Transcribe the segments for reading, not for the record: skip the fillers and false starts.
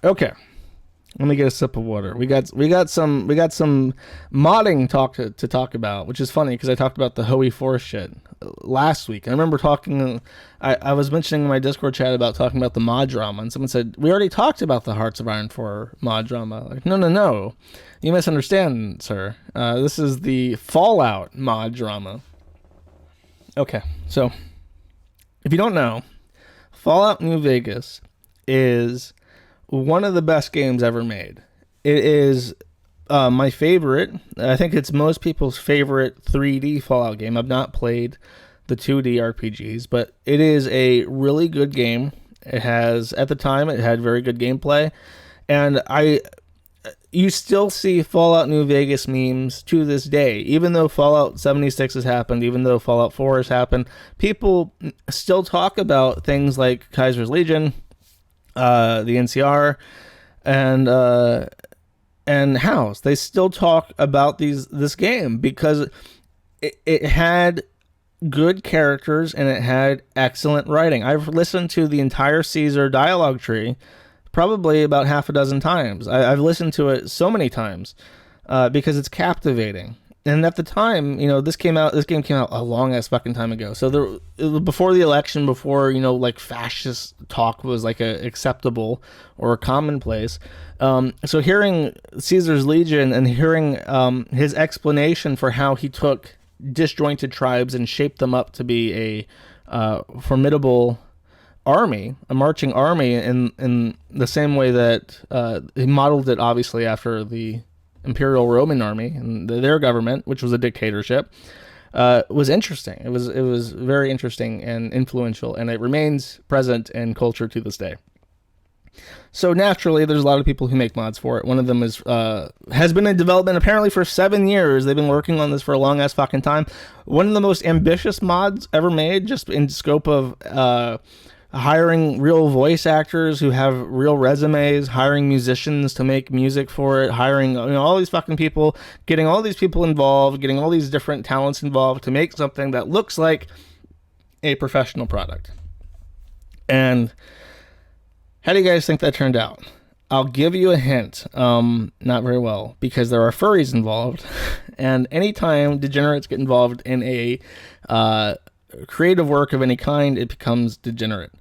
Okay. Let me get a sip of water. We got some modding to talk about, which is funny because I talked about the Hoey Forest shit last week. I remember talking. I was mentioning in my Discord chat about talking about the mod drama, and someone said we already talked about the Hearts of Iron 4 mod drama. Like, no, no, no, you misunderstand, sir. This is the Fallout mod drama. Okay, so if you don't know, Fallout New Vegas is one of the best games ever made. It is my favorite. I think it's most people's favorite 3D Fallout game. I've not played the 2D RPGs, but it is a really good game. It has, at the time, it had very good gameplay, and you still see Fallout New Vegas memes to this day. Even though Fallout 76 has happened, even though Fallout 4 has happened, people still talk about things like Kaiser's Legion, the NCR, and House. They still talk about this game because it had good characters and it had excellent writing. I've listened to the entire Caesar dialogue tree probably about half a dozen times. I've listened to it so many times because it's captivating. And at the time, this game came out a long ass fucking time ago. So before the election, before like fascist talk was like a acceptable or a commonplace. So hearing Caesar's Legion and hearing his explanation for how he took disjointed tribes and shaped them up to be a formidable army, a marching army, in the same way that he modeled it, obviously after the Imperial Roman army and their government, which was a dictatorship, was interesting. It was very interesting and influential, and it remains present in culture to this day. So naturally, there's a lot of people who make mods for it. One of them has been in development apparently for 7 years. They've been working on this for a long ass fucking time. One of the most ambitious mods ever made, just in scope of hiring real voice actors who have real resumes, hiring musicians to make music for it, hiring all these fucking people, getting all these people involved, getting all these different talents involved to make something that looks like a professional product. And how do you guys think that turned out? I'll give you a hint. Not very well, because there are furries involved, and anytime degenerates get involved in a creative work of any kind, it becomes degenerate.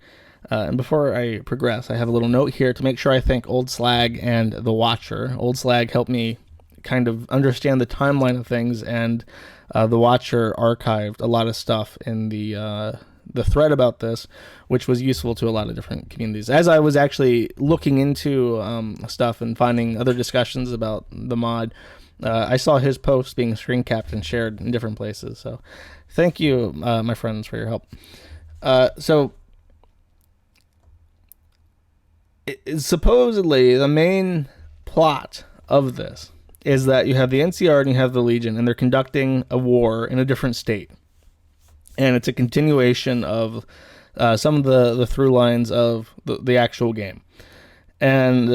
And before I progress, I have a little note here to make sure I thank Old Slag and The Watcher. Old Slag helped me kind of understand the timeline of things, and The Watcher archived a lot of stuff in the thread about this, which was useful to a lot of different communities. As I was actually looking into stuff and finding other discussions about the mod, I saw his post being screen capped and shared in different places. So thank you, my friends, for your help. So supposedly the main plot of this is that you have the NCR and you have the Legion, and they're conducting a war in a different state. And it's a continuation of some of the through lines of the actual game. And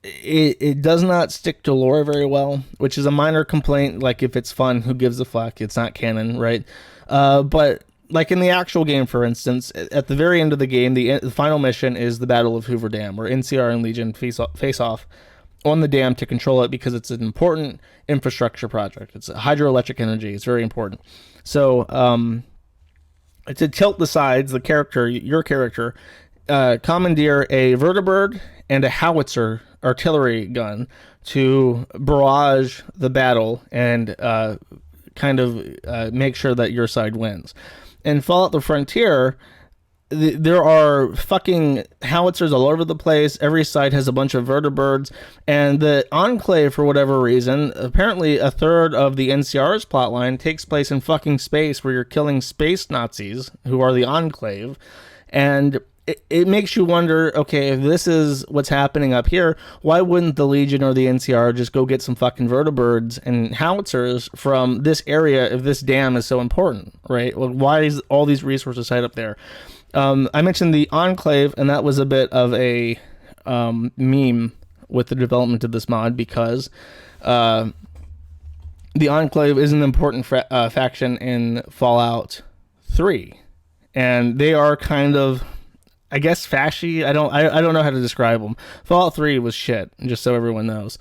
it does not stick to lore very well, which is a minor complaint. Like, if it's fun, who gives a fuck? It's not canon, right? But like in the actual game, for instance, at the very end of the game, the final mission is the Battle of Hoover Dam, where NCR and Legion face off on the dam to control it, because it's an important infrastructure project. It's hydroelectric energy. It's very important. So to tilt the sides, your character, commandeer a vertibird and a howitzer artillery gun to barrage the battle and make sure that your side wins. In Fallout the Frontier, there are fucking howitzers all over the place. Every side has a bunch of vertibirds, and the Enclave, for whatever reason, apparently a third of the NCR's plotline takes place in fucking space, where you're killing space Nazis who are the Enclave, and it makes you wonder, okay, if this is what's happening up here, why wouldn't the Legion or the NCR just go get some fucking vertibirds and howitzers from this area if this dam is so important, right? Well, why is all these resources tied up there? I mentioned the Enclave, and that was a bit of a meme with the development of this mod, because the Enclave is an important faction in Fallout 3, and they are kind of I guess fashy. I don't know how to describe them. Fallout 3 was shit, just so everyone knows.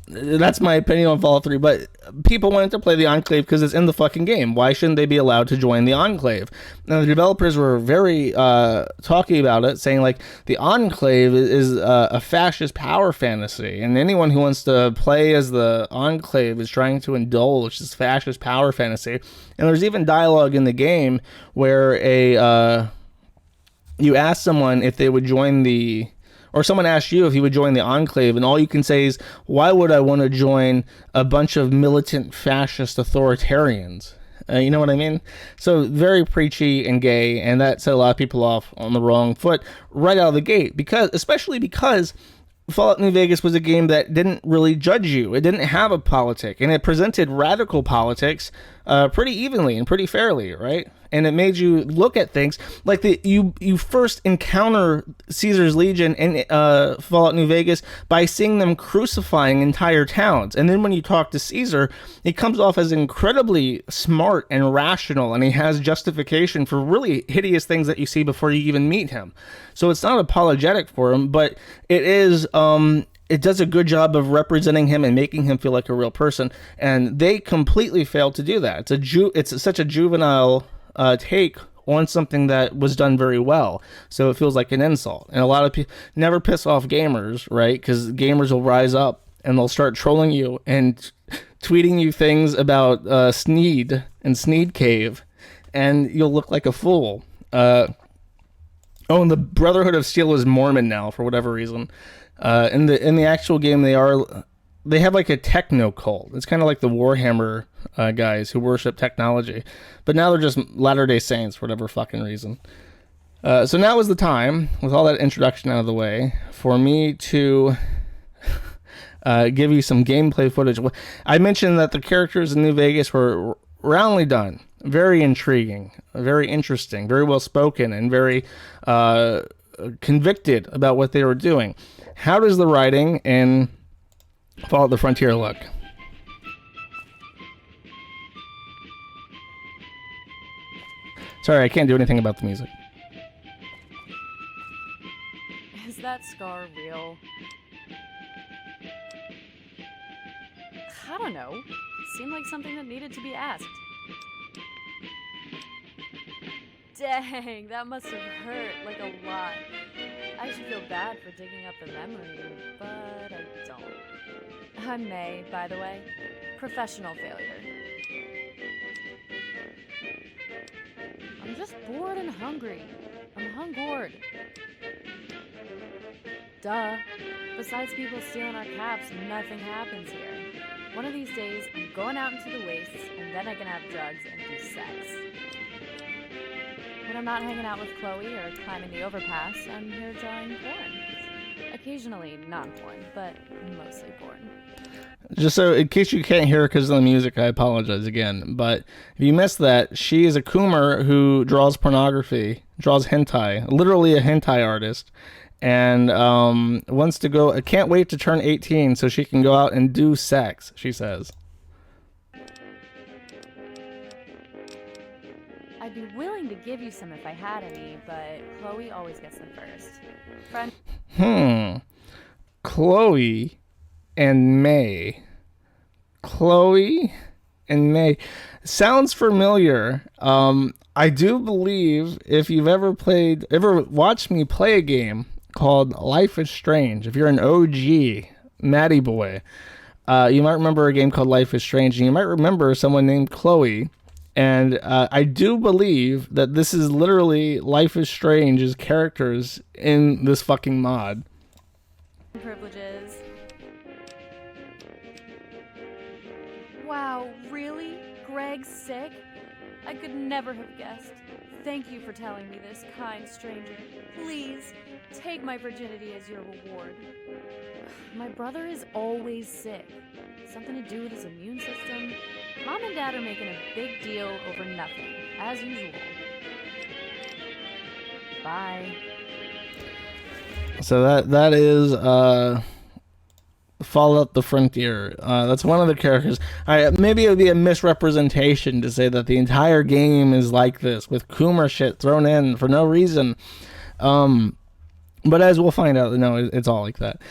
That's my opinion on Fallout 3, but people wanted to play the Enclave because it's in the fucking game. Why shouldn't they be allowed to join the Enclave? Now, the developers were very talky about it, saying, like, the Enclave is a fascist power fantasy, and anyone who wants to play as the Enclave is trying to indulge this fascist power fantasy. And there's even dialogue in the game where you ask someone if they would join or someone asks you if you would join the Enclave, and all you can say is, why would I want to join a bunch of militant fascist authoritarians? You know what I mean? So very preachy and gay, and that set a lot of people off on the wrong foot right out of the gate, especially because Fallout New Vegas was a game that didn't really judge you. It didn't have a politic, and it presented radical politics pretty evenly and pretty fairly, right? And it made you look at things like you first encounter Caesar's Legion in Fallout New Vegas by seeing them crucifying entire towns. And then when you talk to Caesar, he comes off as incredibly smart and rational, and he has justification for really hideous things that you see before you even meet him. So it's not apologetic for him, but it is... it does a good job of representing him and making him feel like a real person, and they completely failed to do that. It's such a juvenile take on something that was done very well, so it feels like an insult. And a lot of people never piss off gamers, right? Because gamers will rise up and they'll start trolling you and tweeting you things about Sneed and Sneed Cave, and you'll look like a fool. And the Brotherhood of Steel is Mormon now for whatever reason. In the actual game, they have like a techno cult. It's kind of like the Warhammer guys who worship technology, but now they're just Latter-day Saints for whatever fucking reason. So now is the time, with all that introduction out of the way, for me to give you some gameplay footage. I mentioned that the characters in New Vegas were roundly done, very intriguing, very interesting, very well spoken, and very convicted about what they were doing. How does the writing in Fallout the Frontier look? Sorry, I can't do anything about the music. Is that scar real? I don't know. Seemed like something that needed to be asked. Dang, that must have hurt like a lot. I should feel bad for digging up the memory, but I don't. I'm May, by the way. Professional failure. I'm just bored and hungry. I'm hungored. Duh. Besides people stealing our caps, nothing happens here. One of these days, I'm going out into the wastes, and then I can have drugs and do sex. When I'm not hanging out with Chloe or climbing the overpass, I'm here drawing porn. Occasionally non-porn, but mostly porn. Just so, in case you can't hear because of the music, I apologize again. But if you missed that, she is a Coomer who draws pornography, draws hentai, literally a hentai artist, and wants to go. Can't wait to turn 18 so she can go out and do sex, she says. I'd be willing to give you some if I had any, but Chloe always gets them first. Chloe and May. Chloe and May. Sounds familiar. I do believe if you've ever watched me play a game called Life is Strange, if you're an OG Matty boy, you might remember a game called Life is Strange, and you might remember someone named Chloe. And I do believe that this is literally Life is Strange's characters in this fucking mod. Privileges. Wow, really? Greg's sick? I could never have guessed. Thank you for telling me this, kind stranger. Please, take my virginity as your reward. My brother is always sick. Something to do with his immune system? Mom and Dad are making a big deal over nothing, as usual. Bye. So that is Fallout the Frontier. That's one of the characters. Maybe it would be a misrepresentation to say that the entire game is like this, with Coomer shit thrown in for no reason. But as we'll find out, no, it's all like that.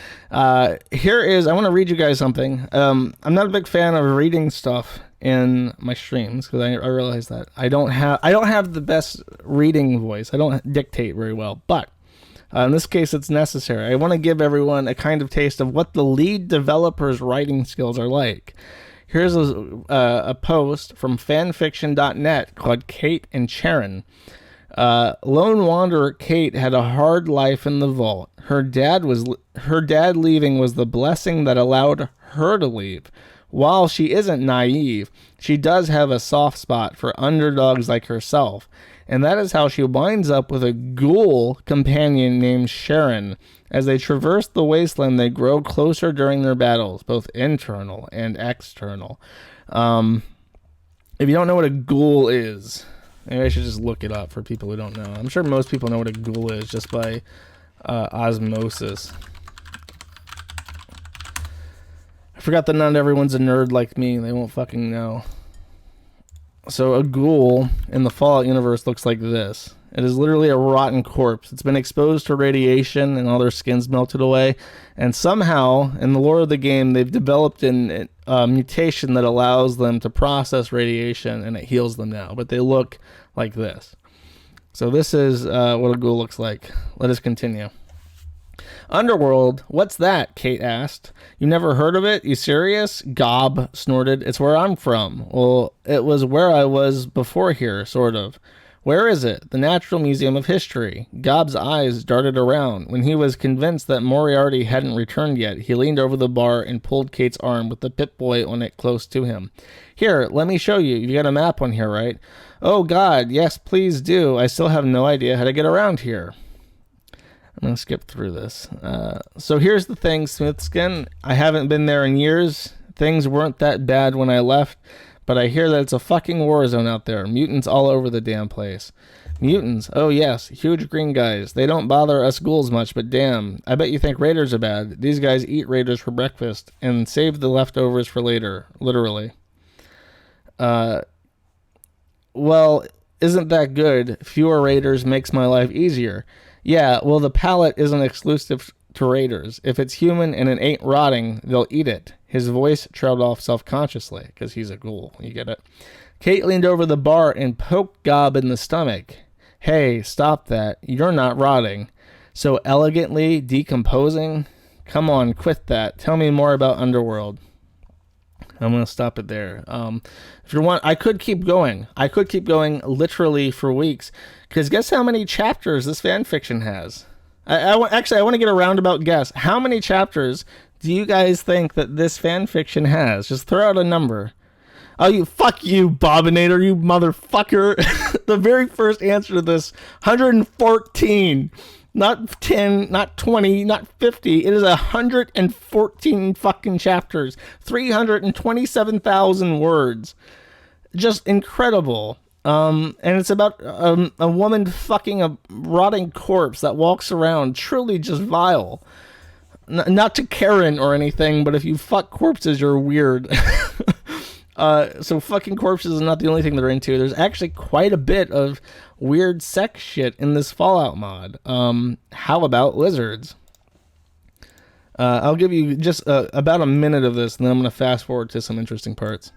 Here is, I want to read you guys something. I'm not a big fan of reading stuff in my streams because I realize that I don't have the best reading voice. I don't dictate very well, but in this case, it's necessary. I want to give everyone a kind of taste of what the lead developer's writing skills are like. Here's a post from fanfiction.net called Kate and Sharon. Lone wanderer Kate had a hard life in the vault. Her dad leaving was the blessing that allowed her to leave. While she isn't naive, she does have a soft spot for underdogs like herself, and that is how she winds up with a ghoul companion named Sharon. As they traverse the wasteland, they grow closer during their battles, both internal and external. If you don't know what a ghoul is, maybe I should just look it up for people who don't know. I'm sure most people know what a ghoul is just by osmosis. I forgot that not everyone's a nerd like me. They won't fucking know. So a ghoul in the Fallout universe looks like this. It is literally a rotten corpse. It's been exposed to radiation and all their skins melted away. And somehow, in the lore of the game, they've developed a mutation that allows them to process radiation and it heals them now. But they look like this. So this is what a ghoul looks like. Let us continue. Underworld, what's that? Kate asked. You never heard of it? You serious? Gob snorted. It's where I'm from. Well, it was where I was before here, sort of. Where is it? The Natural Museum of History. Gob's eyes darted around. When he was convinced that Moriarty hadn't returned yet, he leaned over the bar and pulled Kate's arm with the Pip-Boy on it close to him. Here, let me show you. You got a map on here, right? Oh, God, yes, please do. I still have no idea how to get around here. I'm going to skip through this. So here's the thing, Smithskin. I haven't been there in years. Things weren't that bad when I left, but I hear that it's a fucking war zone out there. Mutants all over the damn place. Mutants? Oh yes, huge green guys. They don't bother us ghouls much, but damn. I bet you think raiders are bad. These guys eat raiders for breakfast and save the leftovers for later. Literally. Well, isn't that good? Fewer raiders makes my life easier. Yeah, well, the palate isn't exclusive to raiders. If it's human and it ain't rotting, they'll eat it. His voice trailed off self-consciously, because he's a ghoul. You get it? Kate leaned over the bar and poked Gob in the stomach. Hey, stop that. You're not rotting. So elegantly decomposing? Come on, quit that. Tell me more about Underworld. I'm going to stop it there. If you want, I could keep going. I could keep going literally for weeks. Because guess how many chapters this fanfiction has? I want to get a roundabout guess. How many chapters do you guys think that this fanfiction has? Just throw out a number. Oh, fuck you, Bobinator, you motherfucker. The very first answer to this, 114. Not 10, not 20, not 50. It is 114 fucking chapters. 327,000 words. Just incredible. And it's about a woman fucking a rotting corpse that walks around truly just vile. Not to Karen or anything, but if you fuck corpses, you're weird. So fucking corpses is not the only thing they're into. There's actually quite a bit of weird sex shit in this Fallout mod. How about lizards? I'll give you just about a minute of this, and then I'm going to fast forward to some interesting parts.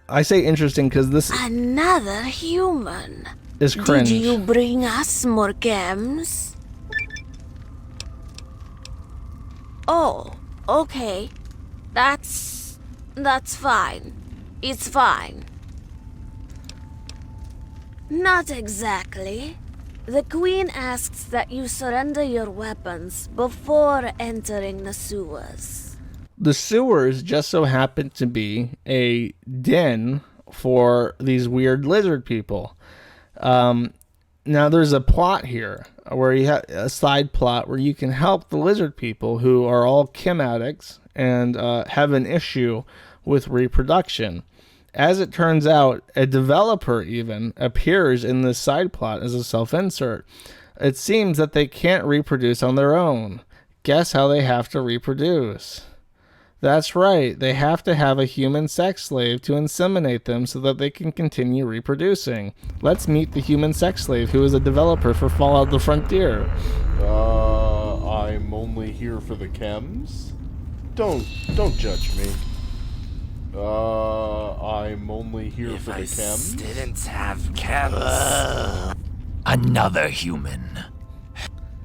I say interesting because this Another human. is cringe. Did you bring us more gems? Oh, okay. That's fine. It's fine. Not exactly. The Queen asks that you surrender your weapons before entering the sewers. The sewers just so happen to be a den for these weird lizard people. Now there's a plot here where you have a side plot where you can help the lizard people who are all chem addicts and have an issue with reproduction. As it turns out, a developer even appears in this side plot as a self-insert. It seems that they can't reproduce on their own. Guess how they have to reproduce? That's right. They have to have a human sex slave to inseminate them so that they can continue reproducing. Let's meet the human sex slave who is a developer for Fallout the Frontier. I'm only here for the chems. Don't judge me. I'm only here for the chems. Didn't have chems. Another human.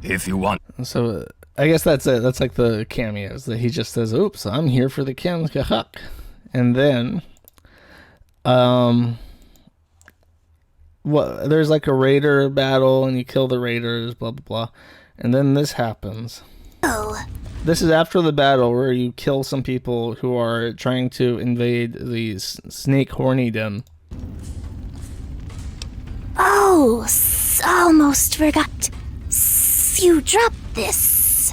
If you want. So I guess that's it. That's like the cameos that he just says, "Oops, I'm here for the chems." And then, there's like a raider battle, and you kill the raiders, blah blah blah, and then this happens. Oh. This is after the battle where you kill some people who are trying to invade the snake hornydom. Oh, almost forgot. You dropped this.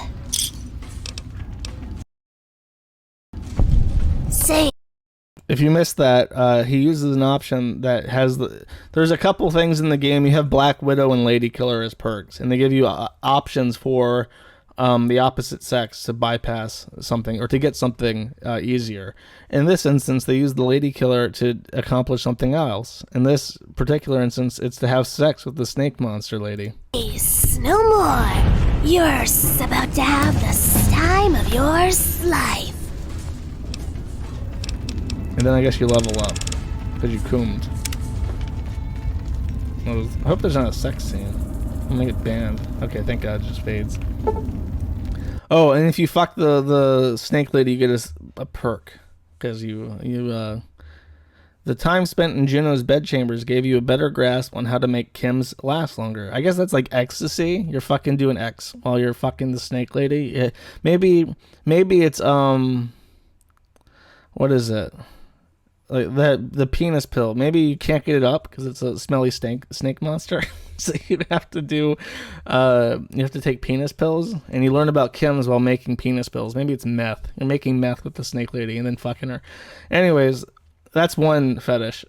Say. If you missed that, he uses an option that has there's a couple things in the game. You have Black Widow and Lady Killer as perks, and they give you options for the opposite sex to bypass something or to get something easier. In this instance, they use the Lady Killer to accomplish something else. In this particular instance, it's to have sex with the snake monster lady. No more. You're about to have the time of your life. And then I guess you level up because you coomed. I hope there's not a sex scene. I'm gonna get banned. Okay, thank God, it just fades. Oh, and if you fuck the snake lady, you get a perk because the time spent in Juno's bedchambers gave you a better grasp on how to make chems last longer. I guess that's like ecstasy. You're fucking doing X while you're fucking the snake lady. Maybe it's what is it? Like the penis pill. Maybe you can't get it up because it's a smelly snake monster. So you have to take penis pills, and you learn about chems while making penis pills. Maybe it's meth. You're making meth with the snake lady and then fucking her. Anyways, that's one fetish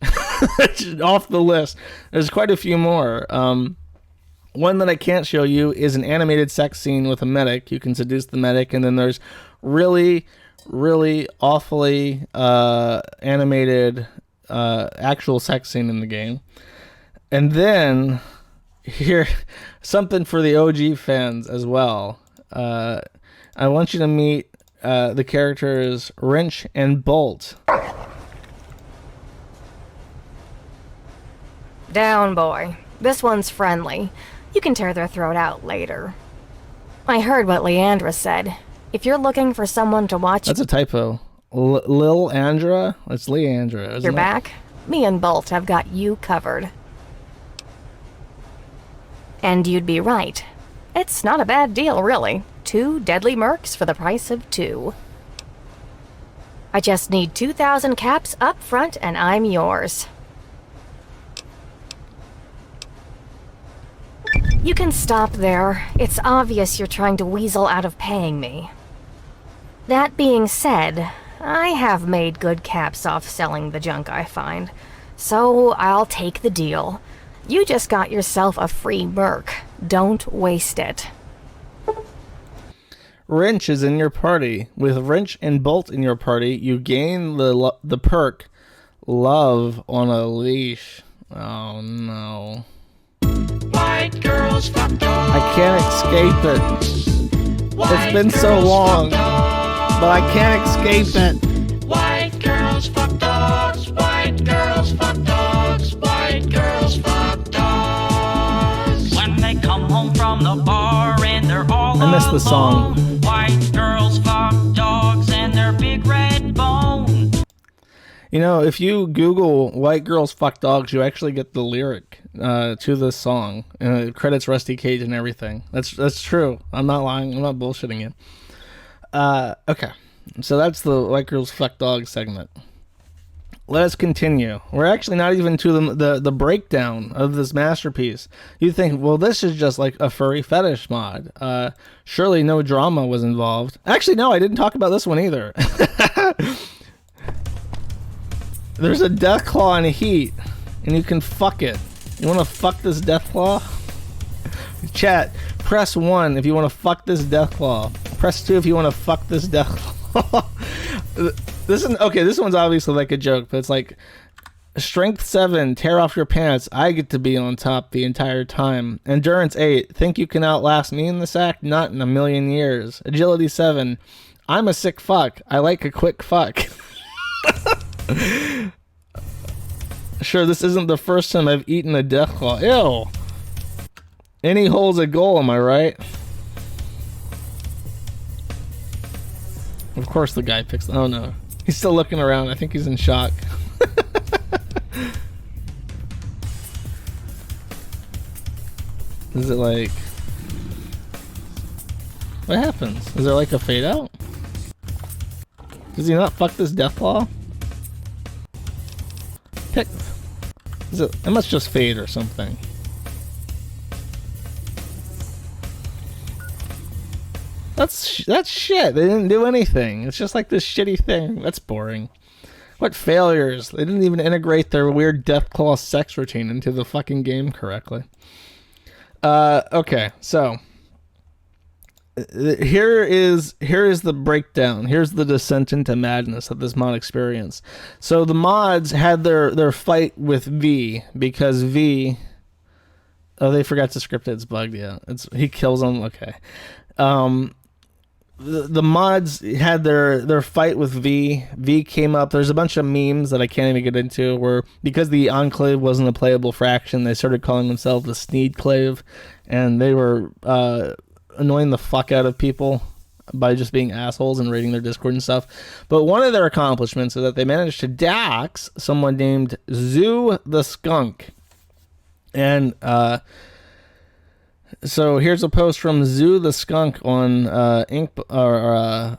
off the list. There's quite a few more. One that I can't show you is an animated sex scene with a medic. You can seduce the medic, and then there's really awfully animated actual sex scene in the game. And then here, something for the OG fans as well. I want you to meet the characters Wrench and Bolt. Down, boy. This one's friendly. You can tear their throat out later. I heard what Leandra said. If you're looking for someone to watch... That's a typo. Lil Andra? It's Leandra, isn't your it? back, me and Bolt have got you covered. And you'd be right. It's not a bad deal, really. 2 deadly mercs for the price of 2. I just need 2,000 caps up front and I'm yours. You can stop there. It's obvious you're trying to weasel out of paying me. That being said, I have made good caps off selling the junk I find, so I'll take the deal. You just got yourself a free merc. Don't waste it. Wrench is in your party. With Wrench and Bolt in your party, you gain the perk Love on a Leash. Oh no. White girls fuck dogs. I can't escape it. It's been so long, but I can't escape it. White girls fuck dogs. White girls fuck dogs. White girls fuck dogs. When they come home from the bar and they're all I missed the song. alone. White girls fuck dogs and their big red bone. You know, if you Google "white girls fuck dogs," you actually get the lyric to this song, and it credits Rusty Cage and everything. That's true. I'm not lying. I'm not bullshitting you. Okay, so that's the "white girls fuck dogs" segment. Let us continue. We're actually not even to the breakdown of this masterpiece. You think, well, this is just like a furry fetish mod. Surely no drama was involved. Actually, no, I didn't talk about this one either. There's a death claw in heat, and you can fuck it. You want to fuck this death claw? Chat, press 1 if you want to fuck this death claw. Press 2 if you want to fuck this death claw. This is okay. This one's obviously like a joke, but it's like strength 7, tear off your pants. I get to be on top the entire time. Endurance 8, think you can outlast me in the sack? Not in a million years. Agility 7, I'm a sick fuck. I like a quick fuck. Sure, this isn't the first time I've eaten a deathclaw. Ew. Any hole's a goal, am I right? Of course the guy picks... Oh no. He's still looking around. I think he's in shock. Is it like... What happens? Is there like a fade out? Does he not fuck this deathclaw? Pick... Is it must just fade or something. That's shit. They didn't do anything. It's just like this shitty thing. That's boring. What failures. They didn't even integrate their weird Deathclaw sex routine into the fucking game correctly. Okay, so here is the breakdown. Here's the descent into madness of this mod experience. So the mods had their fight with V because V... Oh, they forgot to script it. It's bugged, yeah. He kills them. Okay. The mods had their fight with V. V came up. There's a bunch of memes that I can't even get into where because the enclave wasn't a playable fraction, they started calling themselves the Sneedclave, and they were annoying the fuck out of people by just being assholes and raiding their Discord and stuff. But one of their accomplishments is that they managed to dox someone named Zoo the Skunk. And so here's a post from Zoo the Skunk on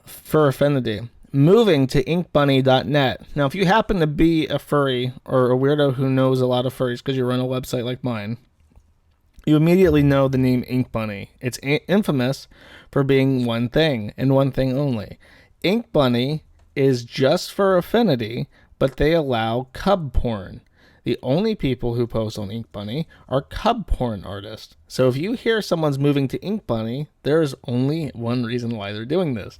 Fur Affinity. Moving to inkbunny.net. Now, if you happen to be a furry or a weirdo who knows a lot of furries because you run a website like mine, you immediately know the name Ink Bunny. It's infamous for being one thing and one thing only. Ink Bunny is just for affinity, but they allow cub porn. The only people who post on Ink Bunny are cub porn artists. So if you hear someone's moving to Ink Bunny, there's only one reason why they're doing this.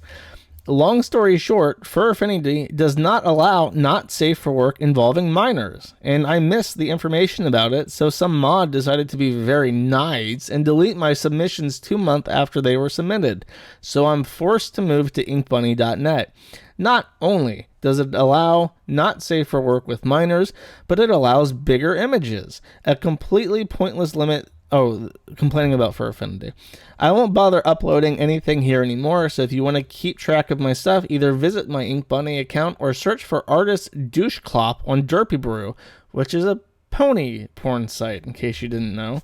Long story short, Fur Affinity does not allow not safe for work involving minors. And I missed the information about it, so some mod decided to be very nice and delete my submissions 2 months after they were submitted. So I'm forced to move to inkbunny.net. Not only does it allow not safe for work with minors, but it allows bigger images. A completely pointless limit. Oh, complaining about Fur Affinity. I won't bother uploading anything here anymore, so if you want to keep track of my stuff, either visit my Ink Bunny account or search for artist Doucheclop on Derpy Brew, which is a pony porn site, in case you didn't know.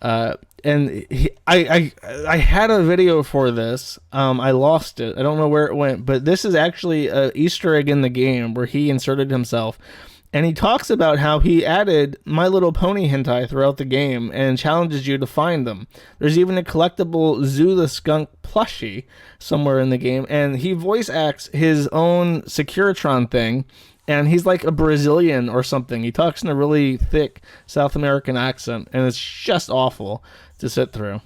I had a video for this. I lost it. I don't know where it went, but this is actually an Easter egg in the game where he inserted himself. And he talks about how he added My Little Pony hentai throughout the game and challenges you to find them. There's even a collectible Zoo the Skunk plushie somewhere in the game, and he voice acts his own Securitron thing, and he's like a Brazilian or something. He talks in a really thick South American accent, and it's just awful to sit through.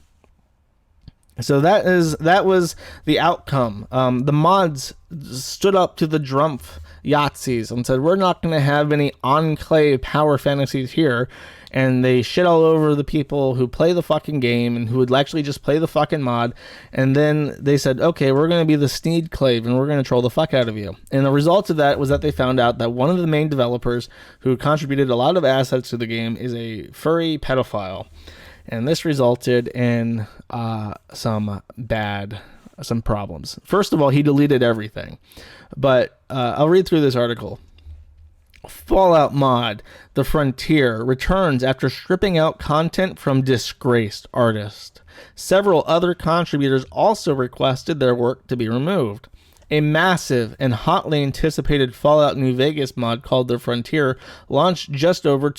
So that was the outcome. The mods stood up to the Drumpf Yahtzees and said, we're not going to have any enclave power fantasies here. And they shit all over the people who play the fucking game and who would actually just play the fucking mod. And then they said, okay, we're going to be the Sneedclave and we're going to troll the fuck out of you. And the result of that was that they found out that one of the main developers who contributed a lot of assets to the game is a furry pedophile. And this resulted in some problems. First of all, he deleted everything. But I'll read through this article. Fallout mod, The Frontier, returns after stripping out content from disgraced artists. Several other contributors also requested their work to be removed. A massive and hotly anticipated Fallout New Vegas mod called The Frontier launched just over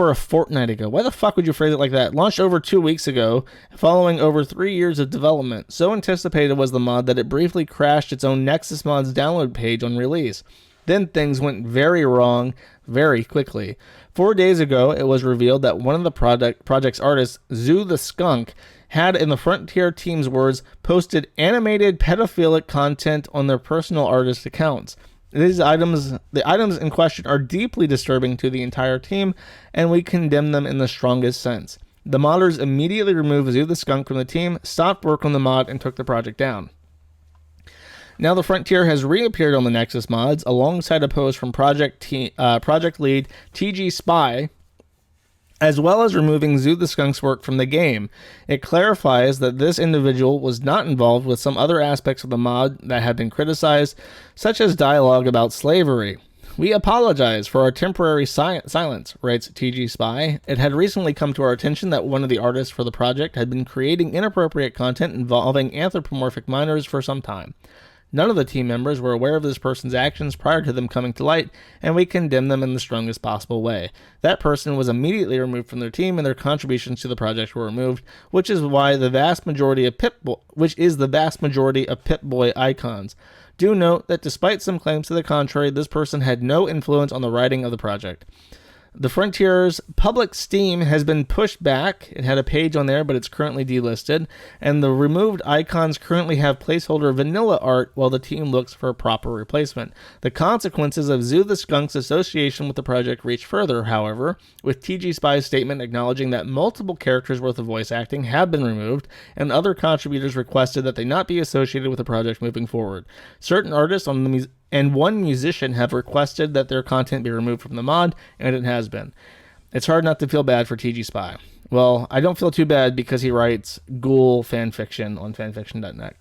a fortnight ago. Why the fuck would you phrase it like that? Launched over 2 weeks ago, following over 3 years of development. So anticipated was the mod that it briefly crashed its own Nexus Mods download page on release. Then things went very wrong very quickly. 4 days ago, it was revealed that one of the project's artists, Zoo the Skunk, had, in the Frontier team's words, posted animated pedophilic content on their personal artist accounts. The items in question are deeply disturbing to the entire team, and we condemn them in the strongest sense. The modders immediately removed Zoo the Skunk from the team, stopped work on the mod, and took the project down. Now the Frontier has reappeared on the Nexus mods alongside a post from project lead TG Spy, as well as removing Zoo the Skunk's work from the game. It clarifies that this individual was not involved with some other aspects of the mod that have been criticized, such as dialogue about slavery. We apologize for our temporary silence, writes TG Spy. It had recently come to our attention that one of the artists for the project had been creating inappropriate content involving anthropomorphic minors for some time. None of the team members were aware of this person's actions prior to them coming to light, and we condemn them in the strongest possible way. That person was immediately removed from their team, and their contributions to the project were removed, which is the vast majority of Pip-Boy icons. Do note that despite some claims to the contrary, this person had no influence on the writing of the project. The Frontier's public Steam has been pushed back. It had a page on there, but it's currently delisted. And the removed icons currently have placeholder vanilla art while the team looks for a proper replacement. The consequences of Zoo the Skunk's association with the project reach further, however, with TG Spy's statement acknowledging that multiple characters worth of voice acting have been removed, and other contributors requested that they not be associated with the project moving forward. Certain artists and one musician have requested that their content be removed from the mod, and it has been. It's hard not to feel bad for TG Spy. Well, I don't feel too bad because he writes ghoul fanfiction on fanfiction.net.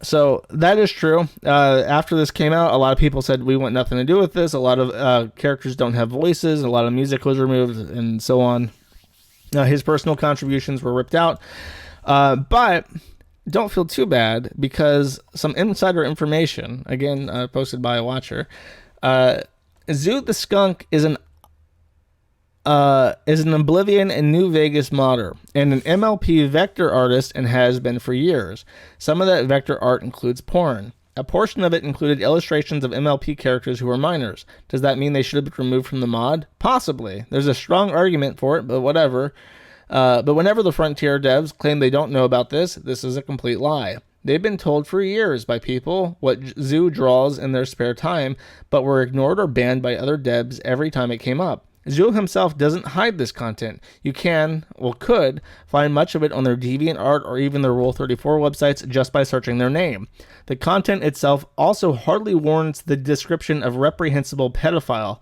So that is true. After this came out, a lot of people said we want nothing to do with this. A lot of characters don't have voices. A lot of music was removed and so on. His personal contributions were ripped out. But don't feel too bad because some insider information, again, posted by a watcher, Zoo the Skunk is an Oblivion and New Vegas modder and an MLP vector artist and has been for years. Some of that vector art includes porn. A portion of it included illustrations of MLP characters who were minors. Does that mean they should have been removed from the mod? Possibly. There's a strong argument for it, but whatever. But whenever the Frontier devs claim they don't know about this is a complete lie. They've been told for years by people what Zoo draws in their spare time, but were ignored or banned by other devs every time it came up. Zoo himself doesn't hide this content. You could find much of it on their DeviantArt or even their Rule34 websites just by searching their name. The content itself also hardly warrants the description of reprehensible pedophile.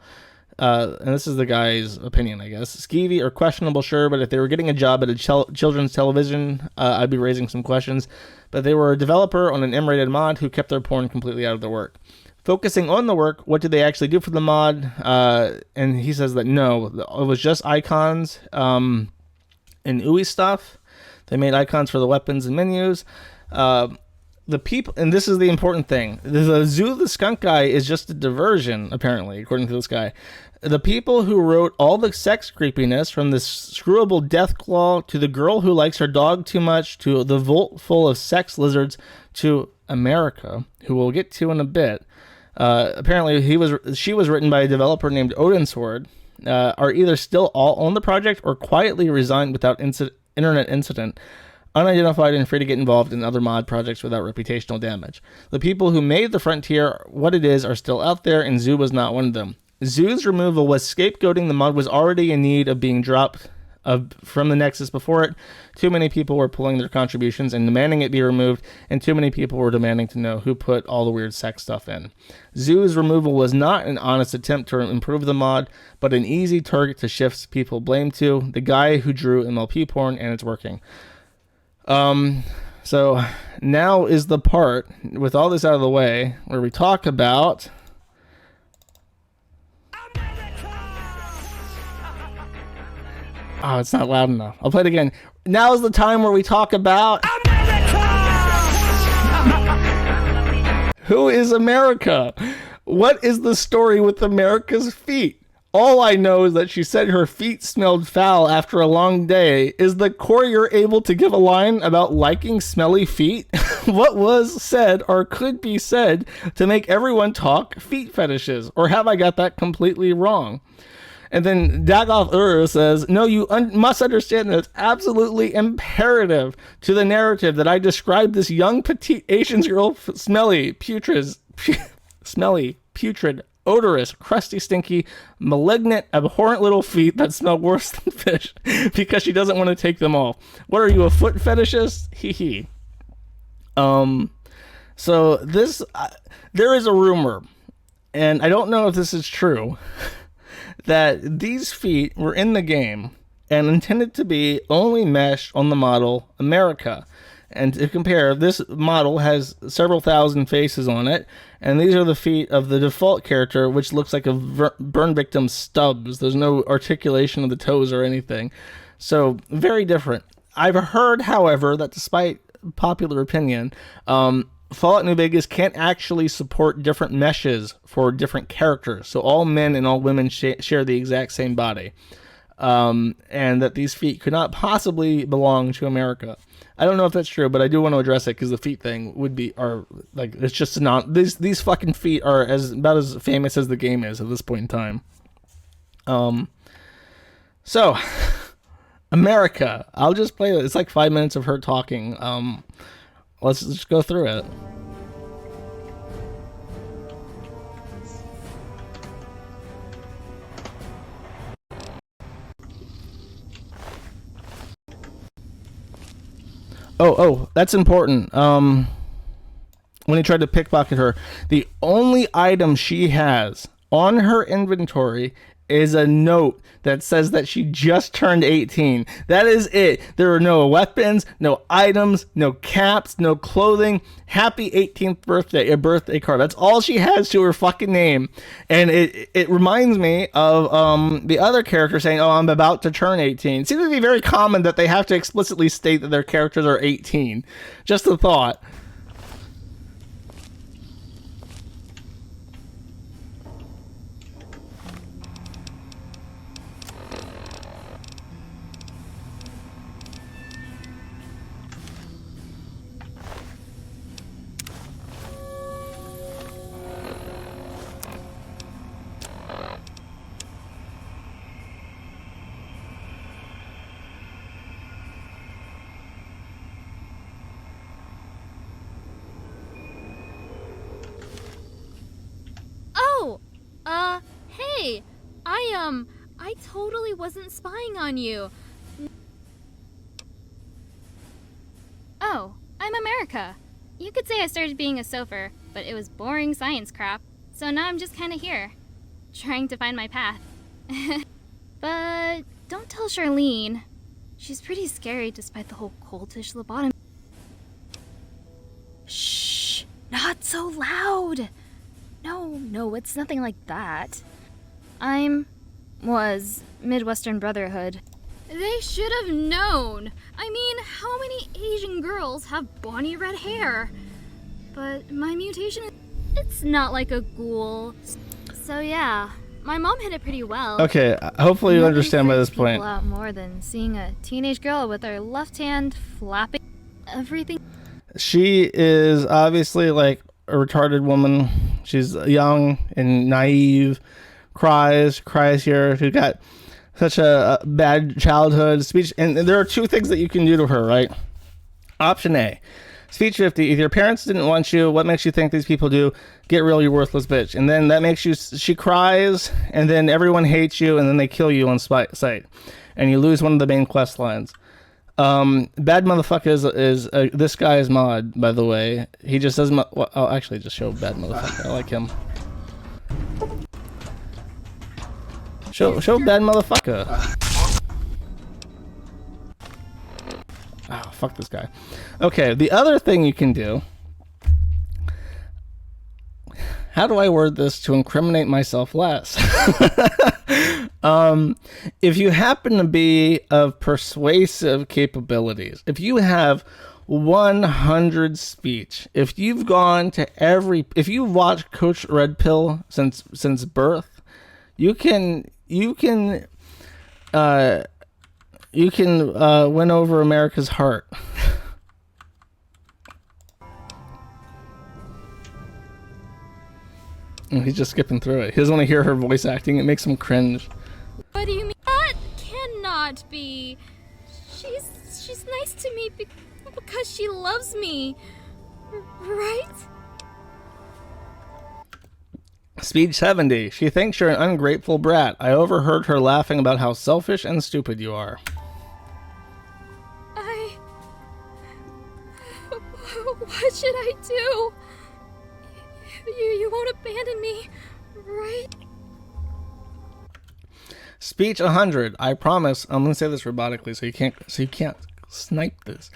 And this is the guy's opinion, I guess. Skeevy or questionable, sure, but if they were getting a job at a children's television, I'd be raising some questions. But they were a developer on an M-rated mod who kept their porn completely out of their work. Focusing on the work, what did they actually do for the mod? And he says that no, it was just icons and ooey stuff. They made icons for the weapons and menus. The people, and this is the important thing, the Zoo the Skunk guy is just a diversion, apparently, according to this guy. The people who wrote all the sex creepiness, from the screwable Deathclaw to the girl who likes her dog too much to the vault full of sex lizards to America, who we'll get to in a bit. Apparently, she was written by a developer named Odinsword, are either still all on the project or quietly resigned without internet incident, unidentified and free to get involved in other mod projects without reputational damage. The people who made the Frontier what it is are still out there, and Zoo was not one of them. Zoo's removal was scapegoating the mod was already in need of being dropped from the Nexus before it. Too many people were pulling their contributions and demanding it be removed, and too many people were demanding to know who put all the weird sex stuff in. Zoo's removal was not an honest attempt to improve the mod, but an easy target to shift people blame to, the guy who drew MLP porn, and it's working. So now is the part, with all this out of the way, where we talk about oh, it's not loud enough. I'll play it again. Now is the time where we talk about America. Who is America? What is the story with America's feet? All I know is that she said her feet smelled foul after a long day. Is the courier able to give a line about liking smelly feet? What was said or could be said to make everyone talk feet fetishes? Or have I got that completely wrong? And then Dagoth Ur says, no, you must understand that it's absolutely imperative to the narrative that I describe this young petite Asian girl smelly, putrid, odorous, crusty, stinky, malignant, abhorrent little feet that smell worse than fish because she doesn't want to take them off. What are you, a foot fetishist? Hee hee. So this, there is a rumor, and I don't know if this is true, that these feet were in the game and intended to be only meshed on the model America. And to compare, this model has several thousand faces on it, and these are the feet of the default character, which looks like a burn victim's stubs. There's no articulation of the toes or anything. So, very different. I've heard, however, that despite popular opinion, Fallout New Vegas can't actually support different meshes for different characters. So all men and all women share the exact same body. And that these feet could not possibly belong to America. I don't know if that's true, but I do want to address it because the feet thing it's just not, these fucking feet are about as famous as the game is at this point in time. So America, I'll just play it. It's like 5 minutes of her talking. Let's just go through it. Oh, that's important. When he tried to pickpocket her, the only item she has on her inventory is a note that says that she just turned 18. That is it. There are no weapons, no items, no caps, no clothing. Happy 18th birthday, a birthday card. That's all she has to her fucking name. And it reminds me of the other character saying, oh, I'm about to turn 18. It seems to be very common that they have to explicitly state that their characters are 18. Just a thought. Hey, I totally wasn't spying on you. Oh, I'm America. You could say I started being a sofer, but it was boring science crap, so now I'm just kinda here, trying to find my path. But don't tell Charlene. She's pretty scary despite the whole cultish lobotomy. Shh, not so loud. No, it's nothing like that. Was Midwestern Brotherhood. They should have known. I mean, how many Asian girls have bonny red hair? But my mutation, it's not like a ghoul. So yeah, my mom hid it pretty well. Okay, hopefully you understand by this point. Out more than seeing a teenage girl with her left hand flapping everything. She is obviously like a retarded woman. She's young and naive, cries here, who got such a bad childhood speech. And there are two things that you can do to her, right? Option A, speech 50. If your parents didn't want you, what makes you think these people do? Get real, you worthless bitch. And then that makes you, she cries, and then everyone hates you, and then they kill you on sight. And you lose one of the main quest lines. Bad motherfucker is this guy's mod, by the way. He just doesn't. I'll actually just show bad motherfucker. I like him. Show bad motherfucker. Oh, fuck this guy. Okay, the other thing you can do. How do I word this to incriminate myself less? If you happen to be of persuasive capabilities, if you have 100 speech, if you've gone to if you've watched Coach Red Pill since birth, you can you can win over America's heart. And he's just skipping through it. He doesn't want to hear her voice acting. It makes him cringe. What do you mean? That cannot be. She's nice to me because she loves me. Right? Speech 70. She thinks you're an ungrateful brat. I overheard her laughing about how selfish and stupid you are. What should I do? You won't abandon me, right? Speech 100. I promise. I'm gonna say this robotically, so you can't snipe this.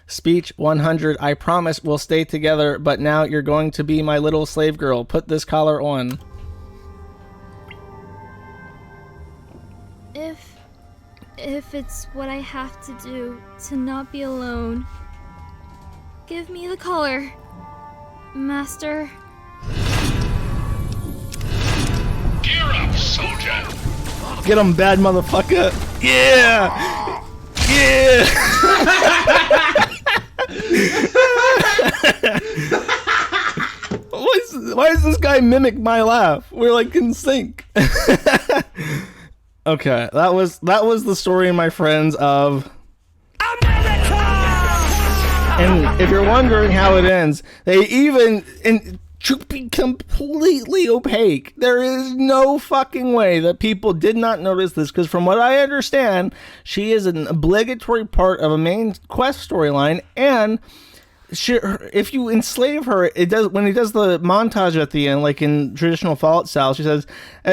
Speech 100. I promise we'll stay together, but now you're going to be my little slave girl. Put this collar on. If it's what I have to do to not be alone, give me the collar, Master. Gear up, soldier! Get him, bad motherfucker! Yeah! Yeah! Why does this guy mimic my laugh? We're like in sync. Okay, that was the story, my friends, of America! And if you're wondering how it ends, they even... to be completely opaque. There is no fucking way that people did not notice this, because from what I understand, she is an obligatory part of a main quest storyline, and if you enslave her, it does, when he does the montage at the end, like in traditional Fallout style, she says,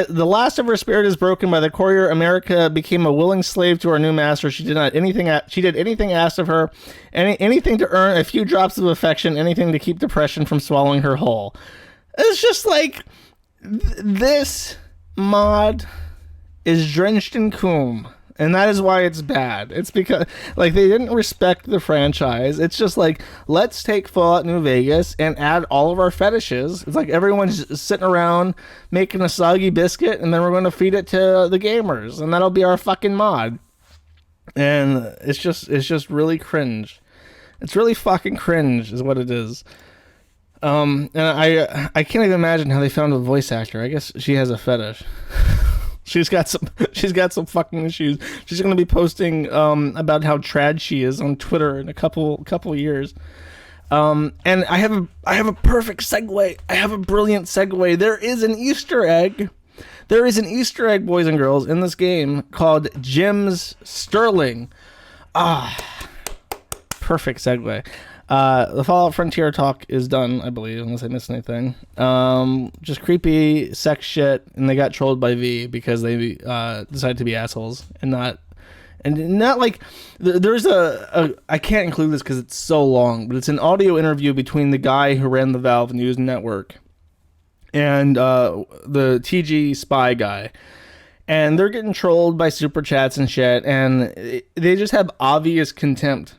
the last of her spirit is broken by the courier. America became a willing slave to our new master. She did anything asked of her, anything to earn a few drops of affection, anything to keep depression from swallowing her whole. It's just like, this mod is drenched in cum. And that is why it's bad. It's because, like, they didn't respect the franchise. It's just like, let's take Fallout New Vegas and add all of our fetishes. It's like everyone's sitting around making a soggy biscuit, and then we're going to feed it to the gamers, and that'll be our fucking mod. And it's just really cringe. It's really fucking cringe, is what it is. And I can't even imagine how they found a voice actor. I guess she has a fetish. She's got some fucking issues. She's gonna be posting about how trad she is on Twitter in a couple years. And I have a perfect segue. I have a brilliant segue. There is an Easter egg. There is an Easter egg, boys and girls, in this game called Jim's Sterling. Perfect segue. The Fallout Frontier talk is done, I believe, unless I missed anything. Just creepy sex shit, and they got trolled by V because they decided to be assholes and not like there's I can't include this because it's so long, but it's an audio interview between the guy who ran the Valve News Network and the TG Spy guy. And they're getting trolled by super chats and shit, and they just have obvious contempt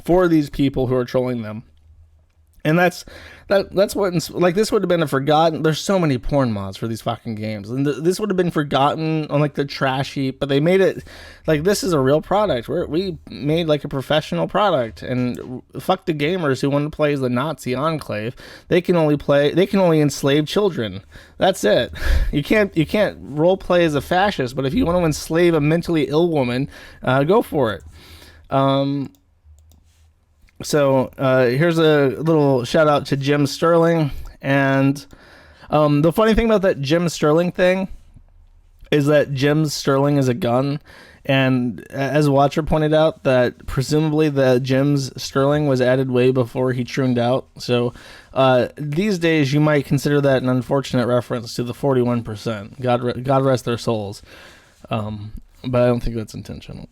for these people who are trolling them. And that's what, like, this would have been a forgotten, there's so many porn mods for these fucking games, and this would have been forgotten on like the trash heap, but they made it like this is a real product. We made like a professional product, and fuck the gamers who want to play as the Nazi enclave. They can only enslave children. That's it. You can't role play as a fascist, but if you want to enslave a mentally ill woman, go for it. So here's a little shout out to Jim Sterling. And the funny thing about that Jim Sterling thing is that Jim Sterling is a gun. And as Watcher pointed out, that presumably the Jim's Sterling was added way before he trooned out. So these days you might consider that an unfortunate reference to the 41%. God rest their souls. But I don't think that's intentional.